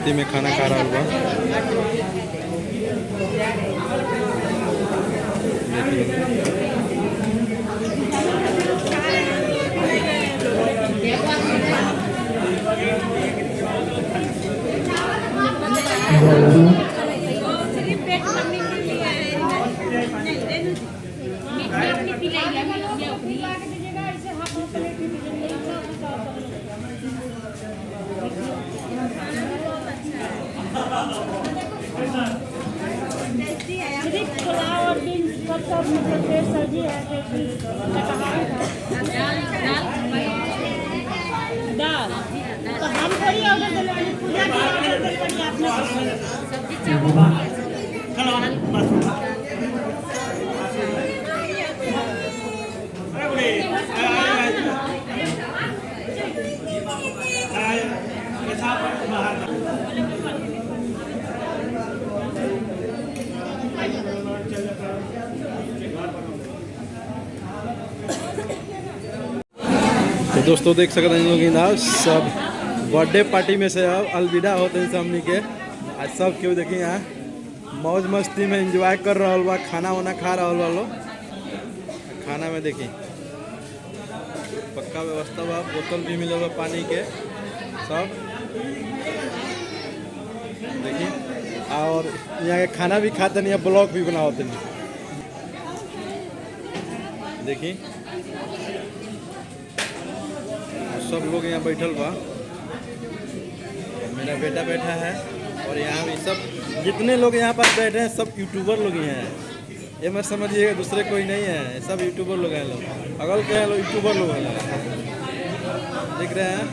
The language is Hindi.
मस्ती में खाना खा रहा हुआ। सब्जी है, दाल तो हम थोड़ी ऑर्डर दिलवानी, पूजा की ऑर्डर दिलवानी आपने। तो दोस्तों देख सकते हैं लोग ना सब बर्थडे पार्टी में से अब अलविदा होते हैं हमनी के। आज सब क्यों देखिए यहाँ मौज मस्ती में एंजॉय कर रहा बा, खाना वाना खा रहा लोग। खाना में देखिए पक्का व्यवस्था बा, बोतल भी मिले बा पानी के सब देखिए। और यहाँ के खाना भी खाते नहीं, ब्लॉग भी बनाते नहीं देखिए। सब लोग यहाँ बैठल बा, मेरा बेटा बैठा है और यहाँ भी सब जितने लोग यहाँ पर बैठे हैं सब यूट्यूबर लोग ही हैं। ये मत समझिएगा दूसरे कोई नहीं है, सब यूट्यूबर लोग हैं। लोग अगल के हैं लोग यूट्यूबर लोग हैं, देख रहे हैं।